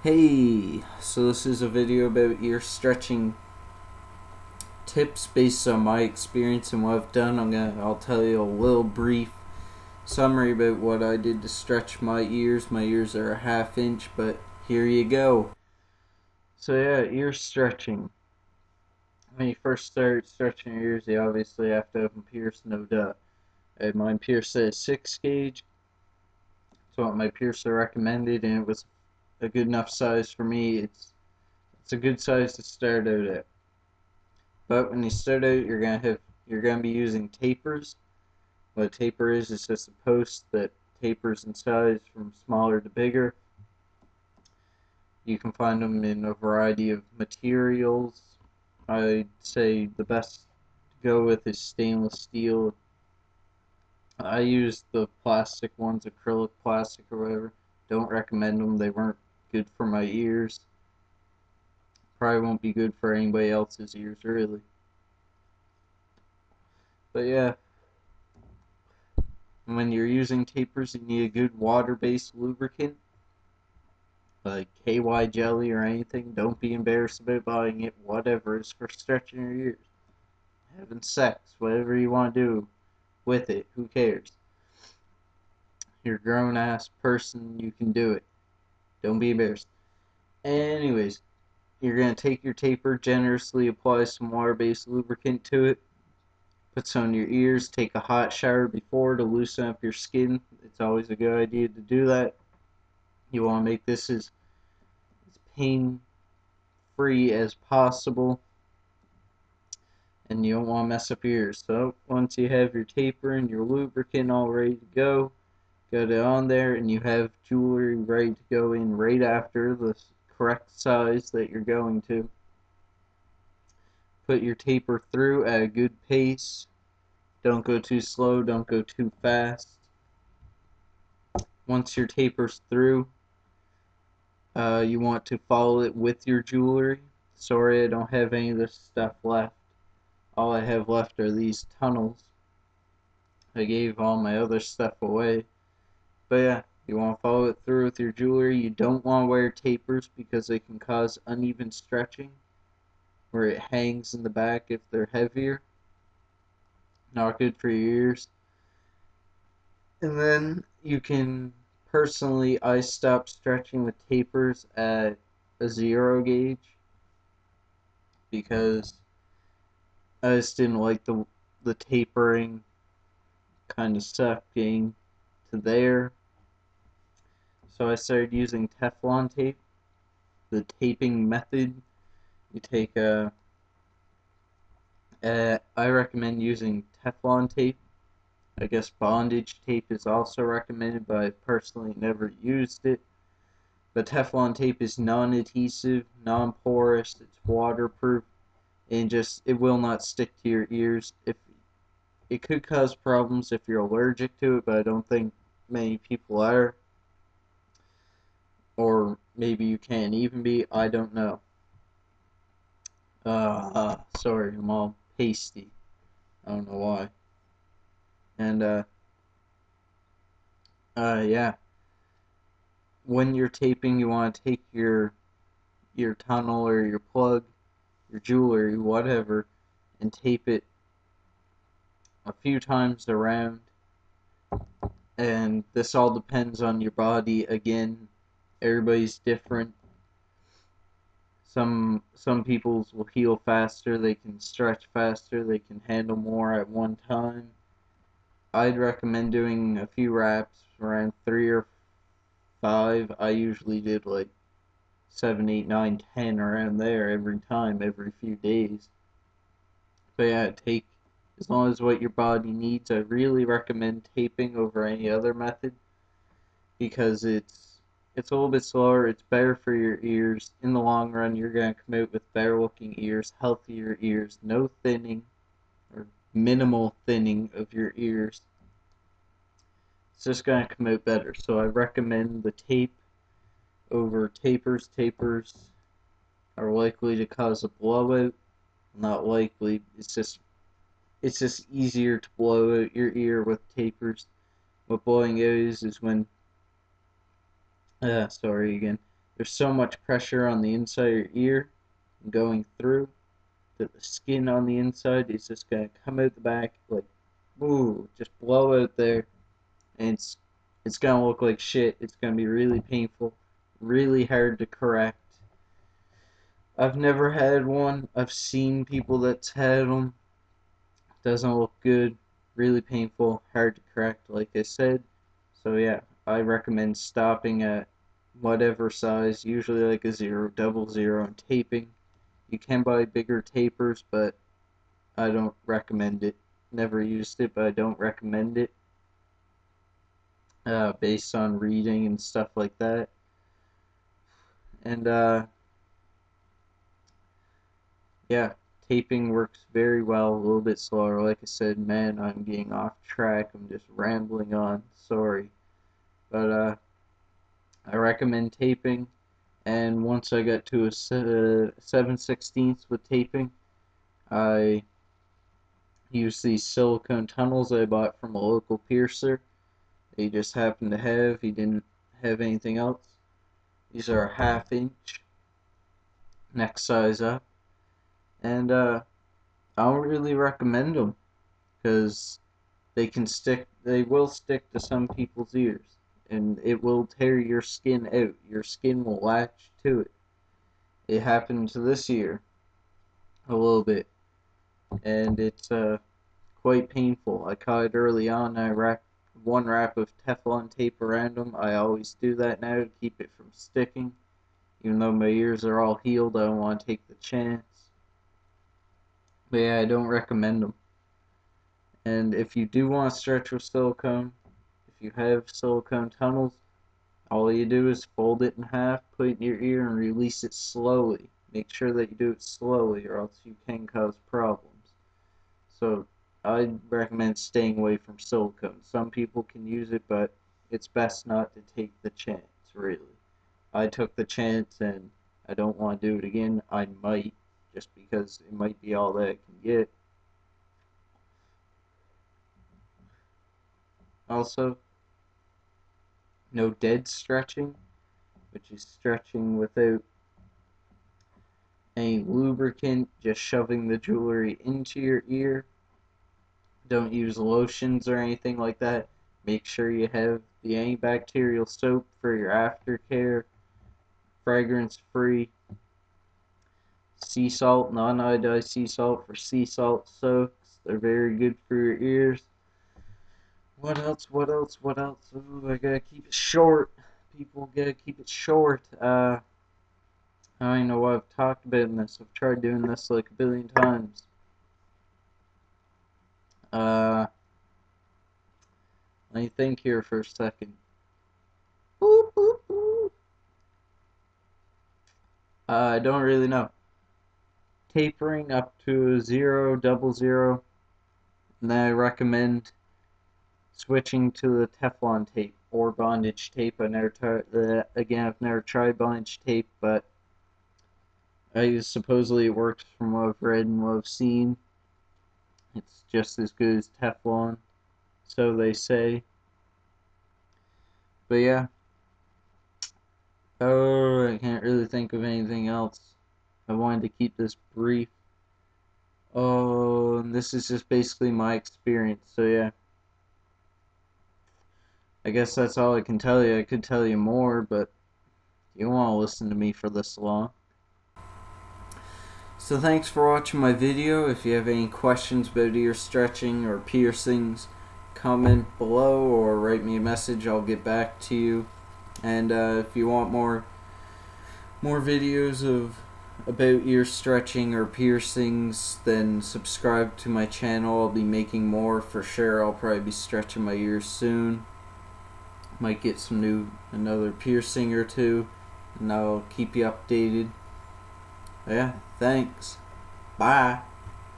Hey, so this is a video about ear stretching tips based on my experience and what I've done. I'll tell you a little brief summary about what I did to stretch my ears. My ears are a half inch, but here you go. So yeah, ear stretching. When you first start stretching your ears, you obviously have to have them pierced, no doubt. I had mine pierced at a 6 gauge. That's what my piercer recommended, and it was a good enough size for me. It's a good size to start out at. But when you start out, you're gonna be using tapers. What a taper is just a post that tapers in size from smaller to bigger. You can find them in a variety of materials. I'd say the best to go with is stainless steel. I used the plastic ones, acrylic plastic or whatever. Don't recommend them. They weren't good for my ears. Probably won't be good for anybody else's ears, really. But yeah, when you're using tapers, you need a good water-based lubricant, like KY jelly or anything. Don't be embarrassed about buying it. Whatever is for stretching your ears, having sex, whatever you want to do with it. Who cares? You're a grown-ass person. You can do it. Don't be embarrassed. Anyways, you're gonna take your taper, generously apply some water-based lubricant to it. Put some on your ears. Take a hot shower before to loosen up your skin. It's always a good idea to do that. You want to make this as pain free as possible, and you don't want to mess up your ears. So once you have your taper and your lubricant all ready to go, get it on there, and you have jewelry ready to go in right after the correct size that you're going to. Put your taper through at a good pace. Don't go too slow, don't go too fast. Once your taper's through, you want to follow it with your jewelry. Sorry, I don't have any of this stuff left. All I have left are these tunnels. I gave all my other stuff away. But yeah, you want to follow it through with your jewelry. You don't want to wear tapers because they can cause uneven stretching, where it hangs in the back if they're heavier. Not good for your ears. And then you can, personally, I stopped stretching with tapers at a 0 gauge because I just didn't like the tapering kind of sucking to there. So I started using Teflon tape. The taping method, you take I recommend using Teflon tape. I guess bondage tape is also recommended, but I personally never used it. But Teflon tape is non-adhesive, non-porous, it's waterproof, and it will not stick to your ears. If it could cause problems if you're allergic to it, but I don't think many people are. Or maybe you can't even be, I don't know. Sorry, I'm all pasty. I don't know why. And yeah. When you're taping, you want to take your tunnel or your plug, your jewelry, whatever, and tape it a few times around. And this all depends on your body. Again, everybody's different. Some people's will heal faster, they can stretch faster, they can handle more at one time. I'd recommend doing a few reps, around 3 or 5. I usually did like 7, 8, 9, 10 around there every time, every few days. But yeah, take as long as what your body needs. I really recommend taping over any other method because it's a little bit slower. It's better for your ears. In the long run, you're gonna come out with better looking ears, healthier ears, no thinning or minimal thinning of your ears. It's just gonna come out better. So I recommend the tape over tapers. Tapers are likely to cause a blowout. Not likely. It's just easier to blow out your ear with tapers. What blowing out is when sorry again. there's so much pressure on the inside of your ear going through that the skin on the inside is just gonna come out the back like, ooh, just blow out there, and it's gonna look like shit. It's gonna be really painful, really hard to correct. I've never had one. I've seen people that's had them. Doesn't look good. Really painful, hard to correct, like I said. So yeah, I recommend stopping at whatever size, usually like a 0, double 0, and taping. You can buy bigger tapers, but I don't recommend it. Never used it, but I don't recommend it. Based on reading and stuff like that. And yeah, taping works very well, a little bit slower. Like I said, man, I'm getting off track. I'm just rambling on. Sorry. But I recommend taping. And once I got to a 7/16 with taping, I used these silicone tunnels I bought from a local piercer. He just happened to have, he didn't have anything else. These are a 1/2 inch, next size up. And I don't really recommend them because they will stick to some people's ears, and it will tear your skin out. Your skin will latch to it. It happened to this ear a little bit, and it's quite painful. I caught it early on. I wrapped 1 wrap of Teflon tape around them. I always do that now to keep it from sticking. Even though my ears are all healed, I don't want to take the chance. But yeah, I don't recommend them. And if you do want to stretch with silicone, if you have silicone tunnels, all you do is fold it in half, put it in your ear, and release it slowly. Make sure that you do it slowly, or else you can cause problems. So I'd recommend staying away from silicone. Some people can use it, but it's best not to take the chance, really. I took the chance, and I don't want to do it again. I might, just because it might be all that I can get. Also, no dead stretching, which is stretching without any lubricant, just shoving the jewelry into your ear. Don't use lotions or anything like that. Make sure you have the antibacterial soap for your aftercare, fragrance free, sea salt, non iodized sea salt for sea salt soaks. They're very good for your ears. What else? What else? What else? Ooh, I gotta keep it short. People gotta keep it short. I don't even know what I've talked about in this. I've tried doing this like a billion times. Let me think here for a second. Boop, boop, boop. I don't really know. Tapering up to 0, double 0, and then I recommend switching to the Teflon tape or bondage tape. I've never tried bondage tape, but supposedly it works from what I've read and what I've seen. It's just as good as Teflon, so they say. But yeah. Oh, I can't really think of anything else. I wanted to keep this brief. Oh, and this is just basically my experience, so yeah. I guess that's all I can tell you. I could tell you more, but you don't want to listen to me for this long. So thanks for watching my video. If you have any questions about ear stretching or piercings, comment below or write me a message. I'll get back to you. And if you want more videos about ear stretching or piercings, then subscribe to my channel. I'll be making more for sure. I'll probably be stretching my ears soon. Might get another piercing or two, and I'll keep you updated. Yeah, thanks. Bye.